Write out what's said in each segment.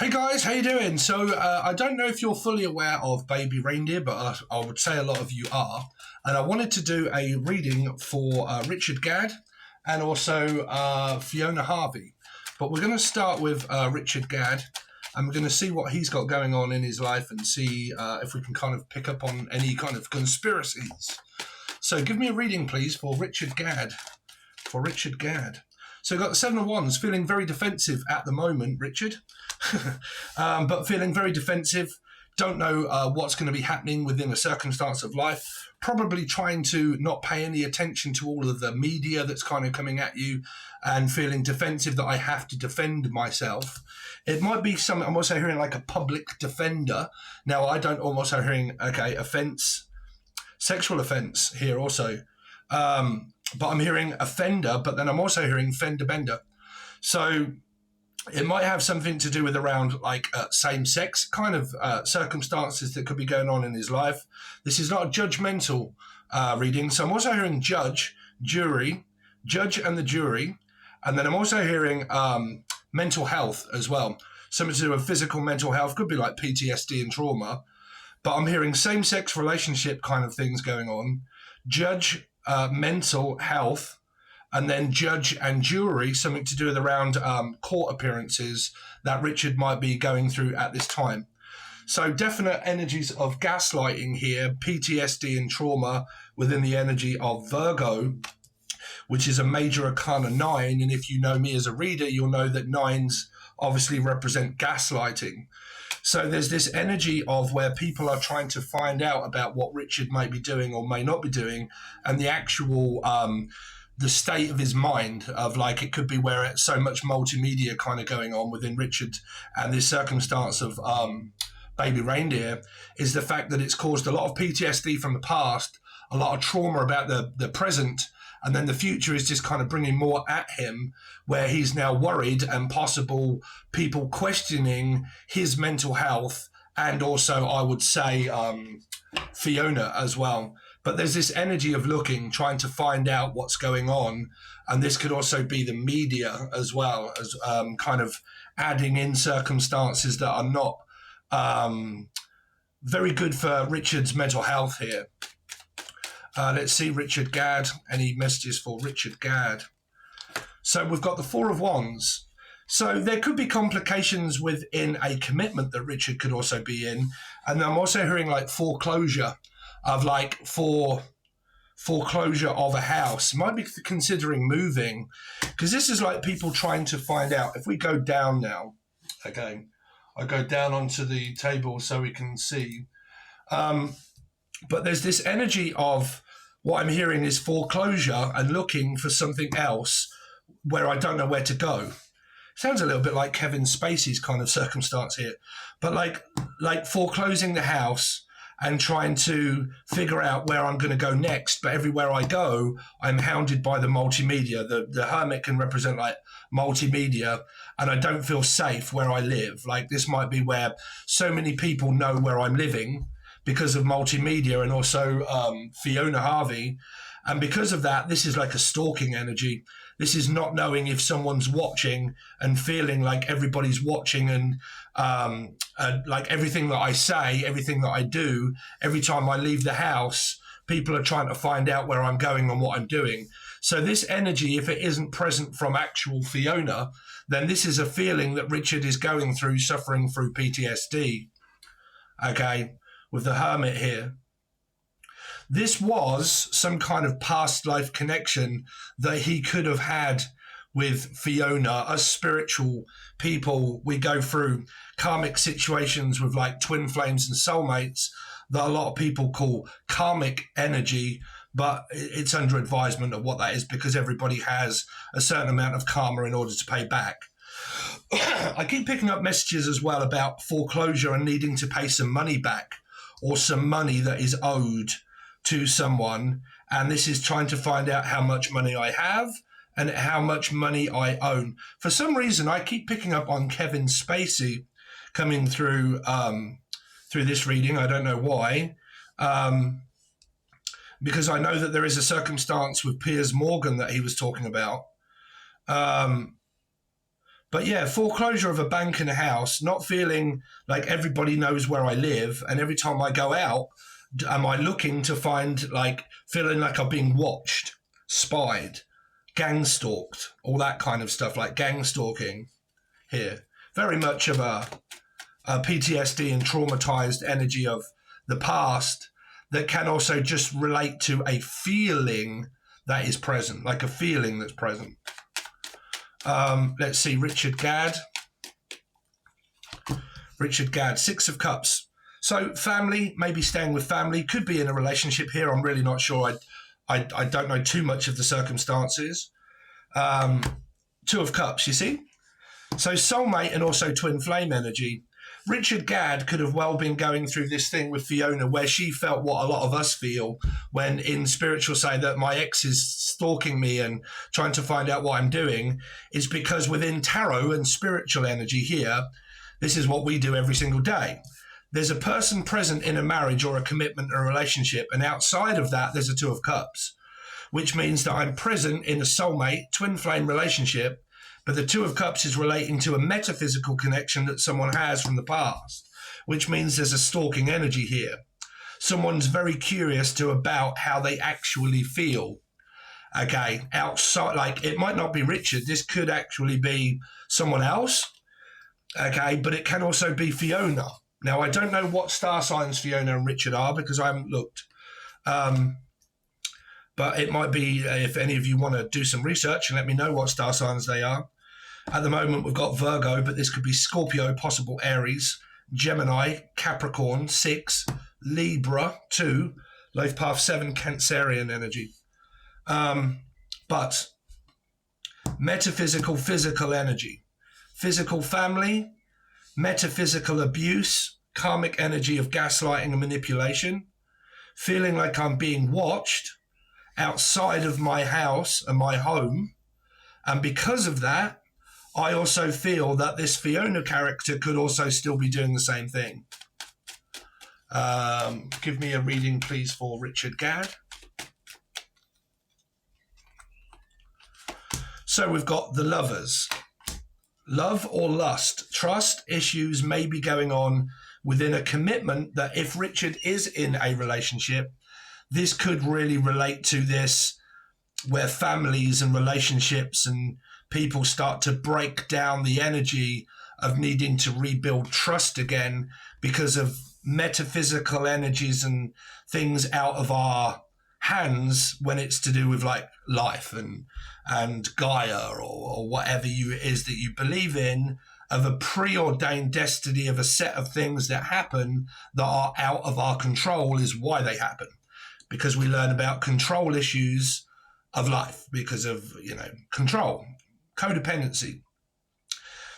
Hey guys, how you doing? So I don't know if you're fully aware of Babby Reindeer, but I would say a lot of you are. And I wanted to do a reading for Richard Gadd and also Fiona Harvey. But we're going to start with Richard Gadd, and we're going to see what he's got going on in his life and see if we can kind of pick up on any kind of conspiracies. So give me a reading, please, for Richard Gadd. So we've got the Seven of Wands, feeling very defensive at the moment, Richard. But feeling very defensive, don't know what's going to be happening within a circumstance of life, probably trying to not pay any attention to all of the media that's kind of coming at you, and feeling defensive that I have to defend myself. It might be something, I'm also hearing like a public defender. Now, I don't, I'm also hearing, offence, sexual offence here also. But I'm hearing offender, but then I'm also hearing fender bender. So it might have something to do with around like same-sex kind of circumstances that could be going on in his life. This is not a judgmental reading. So I'm also hearing judge and the jury. And then I'm also hearing mental health as well. Something to do with physical mental health. Could be like PTSD and trauma. But I'm hearing same-sex relationship kind of things going on. Judge, mental health. And then judge and jury, something to do with around court appearances that Richard might be going through at this time. So definite energies of gaslighting here, PTSD and trauma within the energy of Virgo, which is a major arcana 9. And if you know me as a reader, you'll know that 9s obviously represent gaslighting. So there's this energy of where people are trying to find out about what Richard may be doing or may not be doing, and the actual the state of his mind of like, it could be where it's so much multimedia kind of going on within Richard, and this circumstance of Babby Reindeer is the fact that it's caused a lot of PTSD from the past, a lot of trauma about the present, and then the future is just kind of bringing more at him, where he's now worried and possible people questioning his mental health, and also I would say Fiona as well. But there's this energy of looking, trying to find out what's going on. And this could also be the media as well, as kind of adding in circumstances that are not very good for Richard's mental health here. Let's see Richard Gadd, any messages for Richard Gadd. So we've got the Four of Wands. So there could be complications within a commitment that Richard could also be in. And I'm also hearing like foreclosure of like foreclosure of a house. Might be considering moving, because this is like people trying to find out. If we go down now, okay, I go down onto the table so we can see. But there's this energy of what I'm hearing is foreclosure and looking for something else where I don't know where to go. Sounds a little bit like Kevin Spacey's kind of circumstance here, but like foreclosing the house and trying to figure out where I'm going to go next. But everywhere I go, I'm hounded by the multimedia. The hermit can represent like multimedia, and I don't feel safe where I live. Like this might be where so many people know where I'm living because of multimedia and also Fiona Harvey. And because of that, this is like a stalking energy. This is not knowing if someone's watching and feeling like everybody's watching, and like everything that I say, everything that I do, every time I leave the house, people are trying to find out where I'm going and what I'm doing. So this energy, if it isn't present from actual Fiona, then this is a feeling that Richard is going through, suffering through PTSD. Okay, with the Hermit here. This was some kind of past life connection that he could have had with Fiona. As spiritual people, we go through karmic situations with like twin flames and soulmates that a lot of people call karmic energy, but it's under advisement of what that is, because everybody has a certain amount of karma in order to pay back. I keep picking up messages as well about foreclosure and needing to pay some money back, or some money that is owed to someone, and this is trying to find out how much money I have and how much money I own. For some reason, I keep picking up on Kevin Spacey coming through this reading. I don't know why, because I know that there is a circumstance with Piers Morgan that he was talking about. But yeah, foreclosure of a bank and a house, not feeling like everybody knows where I live. And every time I go out, am I looking to find, like, feeling like I'm being watched, spied, gang stalked, all that kind of stuff, like gang stalking here. Very much of a PTSD and traumatized energy of the past that can also just relate to a feeling that is present, like a feeling that's present. Let's see, Richard Gadd. Richard Gadd, Six of Cups. So family, maybe staying with family, could be in a relationship here. I'm really not sure. I don't know too much of the circumstances. Two of Cups, you see? So soulmate and also twin flame energy. Richard Gadd could have well been going through this thing with Fiona where she felt what a lot of us feel when in spiritual say that my ex is stalking me and trying to find out what I'm doing, is because within tarot and spiritual energy here, this is what we do every single day. There's a person present in a marriage or a commitment or a relationship, and outside of that, there's a Two of Cups, which means that I'm present in a soulmate, twin flame relationship, but the Two of Cups is relating to a metaphysical connection that someone has from the past, which means there's a stalking energy here. Someone's very curious about how they actually feel. Okay, outside, like it might not be Richard, this could actually be someone else. Okay, but it can also be Fiona. Now, I don't know what star signs Fiona and Richard are because I haven't looked. But it might be, if any of you want to do some research and let me know what star signs they are. At the moment, we've got Virgo, but this could be Scorpio, possible Aries, Gemini, Capricorn, 6, Libra, 2, Life Path 7, Cancerian energy. But metaphysical, physical energy. Physical family, metaphysical abuse, karmic energy of gaslighting and manipulation, feeling like I'm being watched outside of my house and my home. And because of that, I also feel that this Fiona character could also still be doing the same thing. Give me a reading, please, for Richard Gadd. So we've got the Lovers. Love or lust, trust issues may be going on within a commitment that if Richard is in a relationship, this could really relate to this, where families and relationships and people start to break down the energy of needing to rebuild trust again because of metaphysical energies and things out of our hands when it's to do with like life and Gaia or whatever it is that you believe in, of a preordained destiny of a set of things that happen that are out of our control is why they happen. Because we learn about control issues of life because of, control, codependency.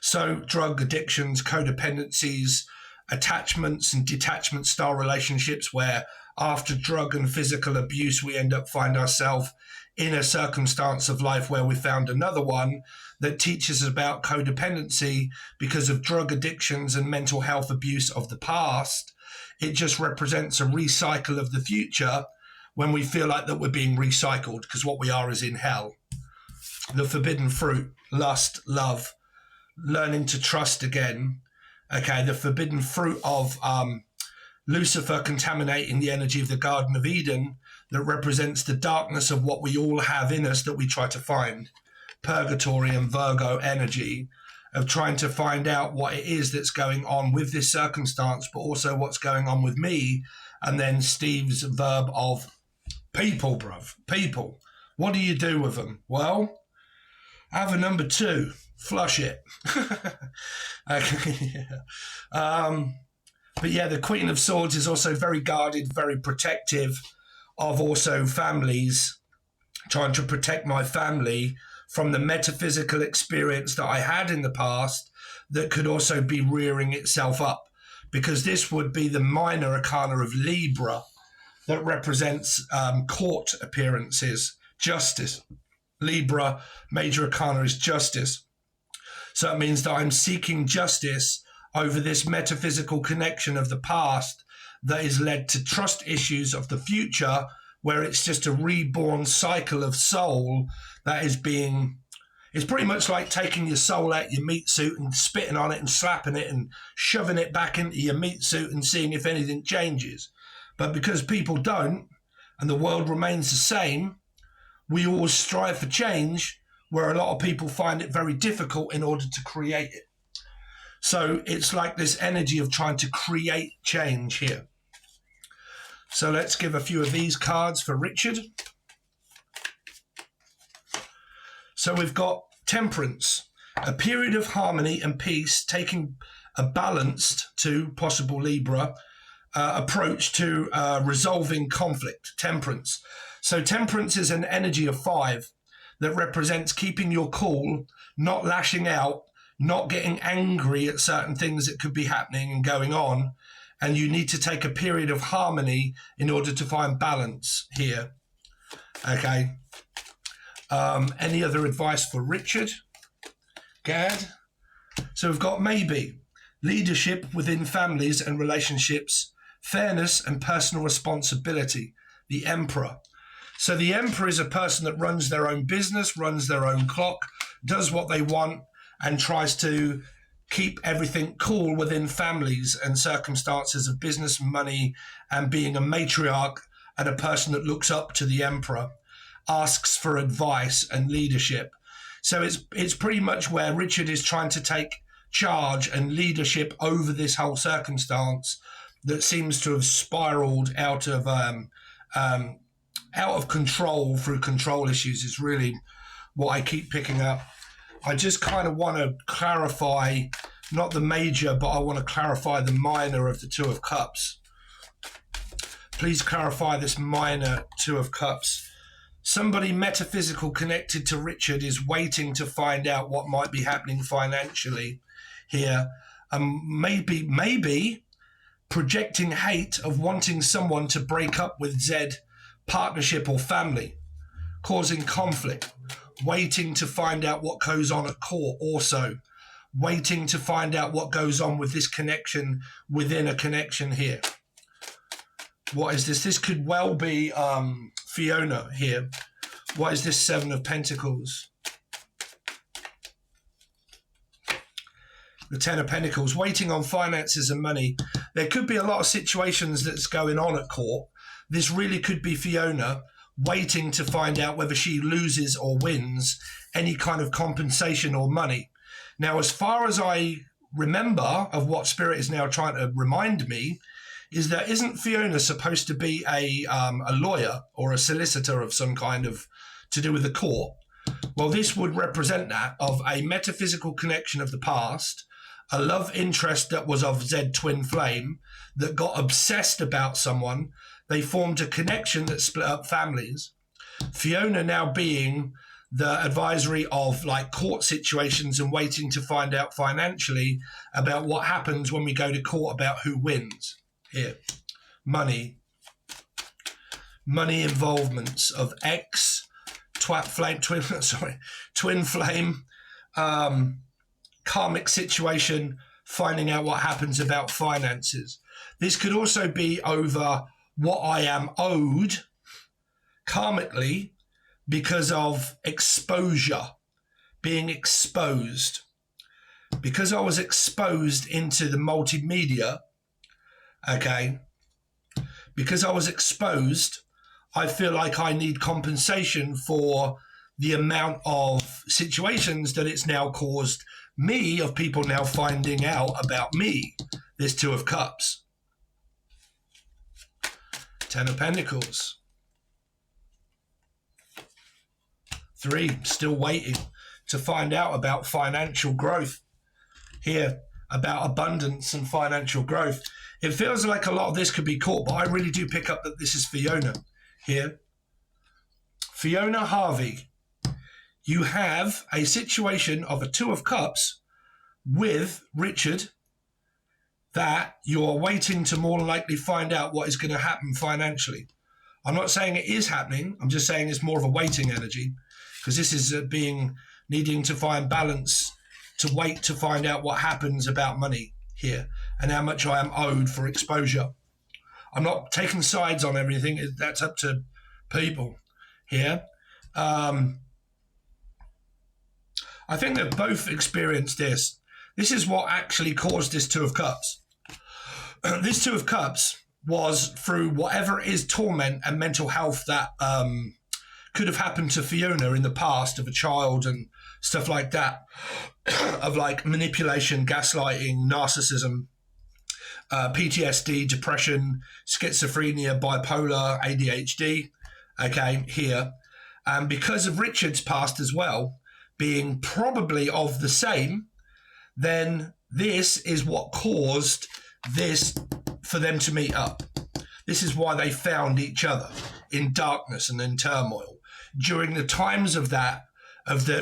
So drug addictions, codependencies, attachments and detachment style relationships where after drug and physical abuse, we end up find ourselves in a circumstance of life where we found another one that teaches us about codependency because of drug addictions and mental health abuse of the past. It just represents a recycle of the future when we feel like that we're being recycled because what we are is in hell. The forbidden fruit, lust, love, learning to trust again. Okay, the forbidden fruit of Lucifer contaminating the energy of the Garden of Eden that represents the darkness of what we all have in us that we try to find. Purgatory and Virgo energy of trying to find out what it is that's going on with this circumstance, but also what's going on with me. And then Steve's verb of people, bruv, people. What do you do with them? Well, have a number 2, flush it. Okay. But yeah, the Queen of Swords is also very guarded, very protective of also families, trying to protect my family from the metaphysical experience that I had in the past that could also be rearing itself up, because this would be the minor arcana of Libra that represents court appearances, justice. Libra, major arcana is justice. So it means that I'm seeking justice over this metaphysical connection of the past that is led to trust issues of the future, where it's just a reborn cycle of soul that is being, It's pretty much like taking your soul out your meat suit and spitting on it and slapping it and shoving it back into your meat suit and seeing if anything changes. But because people don't, and the world remains the same, we always strive for change, where a lot of people find it very difficult in order to create it. So it's like this energy of trying to create change here. So let's give a few of these cards for Richard. So we've got Temperance, a period of harmony and peace, taking a balanced to possible Libra approach to resolving conflict. Temperance. So Temperance is an energy of 5 that represents keeping your cool, not lashing out, not getting angry at certain things that could be happening and going on. And you need to take a period of harmony in order to find balance here. Okay. Any other advice for Richard Gadd? So we've got maybe leadership within families and relationships, fairness and personal responsibility, the Emperor. So the Emperor is a person that runs their own business, runs their own clock, does what they want, and tries to keep everything cool within families and circumstances of business, money, and being a matriarch and a person that looks up to the Emperor, asks for advice and leadership. So it's pretty much where Richard is trying to take charge and leadership over this whole circumstance that seems to have spiraled out of control through control issues is really what I keep picking up. I just kind of want to clarify, not the major, but I want to clarify the minor of the Two of Cups. Please clarify this minor Two of Cups. Somebody metaphysical connected to Richard is waiting to find out what might be happening financially here. Maybe projecting hate of wanting someone to break up with Zed, partnership or family, causing conflict, waiting to find out what goes on at court also, waiting to find out what goes on with this connection within a connection here. What is this? This could well be Fiona here. What is this Seven of Pentacles? The Ten of Pentacles, waiting on finances and money. There could be a lot of situations that's going on at court. This really could be Fiona waiting to find out whether she loses or wins any kind of compensation or money. Now, as far as I remember of what Spirit is now trying to remind me, is that isn't Fiona supposed to be a lawyer or a solicitor of some kind of to do with the court? Well, this would represent that of a metaphysical connection of the past, a love interest that was of Zed twin flame that got obsessed about someone. They formed a connection that split up families. Fiona now being the advisory of like court situations and waiting to find out financially about what happens when we go to court about who wins. Here, money involvements of X, twin flame, karmic situation, finding out what happens about finances. This could also be over what I am owed karmically because of exposure, being exposed. Because I was exposed into the multimedia, okay, because I was exposed, I feel like I need compensation for the amount of situations that it's now caused me, of people now finding out about me. This Two of Cups. Ten of Pentacles. 3, still waiting to find out about financial growth. Here, about abundance and financial growth. It feels like a lot of this could be caught, but I really do pick up that this is Fiona here. Fiona Harvey, you have a situation of a Two of Cups with Richard that you're waiting to more likely find out what is going to happen financially. I'm not saying it is happening. I'm just saying it's more of a waiting energy, because this is needing to find balance, to wait to find out what happens about money here and how much I am owed for exposure. I'm not taking sides on everything. That's up to people here. I think they've both experienced this. This is what actually caused this Two of Cups. This Two of Cups was through whatever is torment and mental health that could have happened to Fiona in the past of a child and stuff like that, of like manipulation, gaslighting, narcissism, PTSD, depression, schizophrenia, bipolar, ADHD, okay, here. And because of Richard's past as well, being probably of the same, then this is what caused this for them to meet up. This is why they found each other in darkness and in turmoil. During the times of that,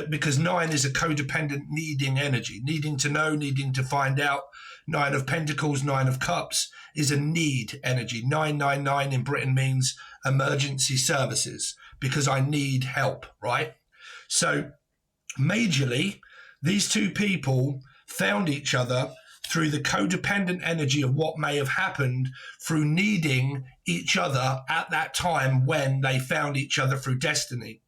because 9 is a codependent needing energy, needing to know, needing to find out. 9 of Pentacles, 9 of Cups is a need energy. 999 in Britain means emergency services, because I need help, right? So majorly, these two people found each other through the codependent energy of what may have happened through needing each other at that time when they found each other through destiny.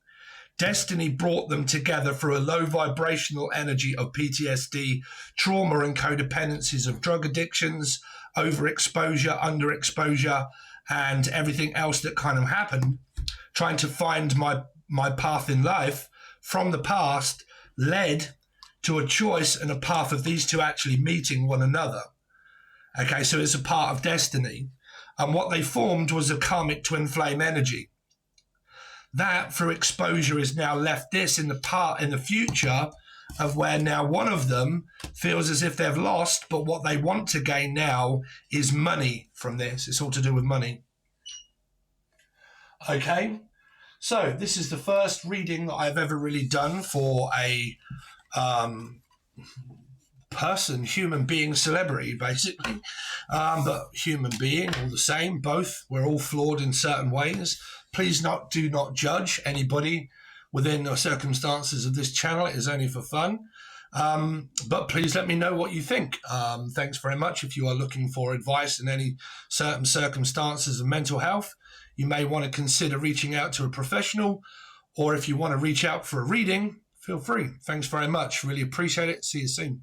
Destiny brought them together through a low vibrational energy of PTSD, trauma and codependencies of drug addictions, overexposure, underexposure, and everything else that kind of happened. Trying to find my path in life from the past led to a choice and a path of these two actually meeting one another. Okay, so it's a part of destiny. And what they formed was a karmic twin flame energy. That, through exposure, is now left this in the future of where now one of them feels as if they've lost, but what they want to gain now is money from this. It's all to do with money. Okay, so this is the first reading that I've ever really done for a person, human being, celebrity, basically. But human being, all the same, both. We're all flawed in certain ways. Please do not judge anybody within the circumstances of this channel. It is only for fun. But please let me know what you think. Thanks very much. If you are looking for advice in any certain circumstances of mental health, you may want to consider reaching out to a professional, or if you want to reach out for a reading, feel free. Thanks very much. Really appreciate it. See you soon.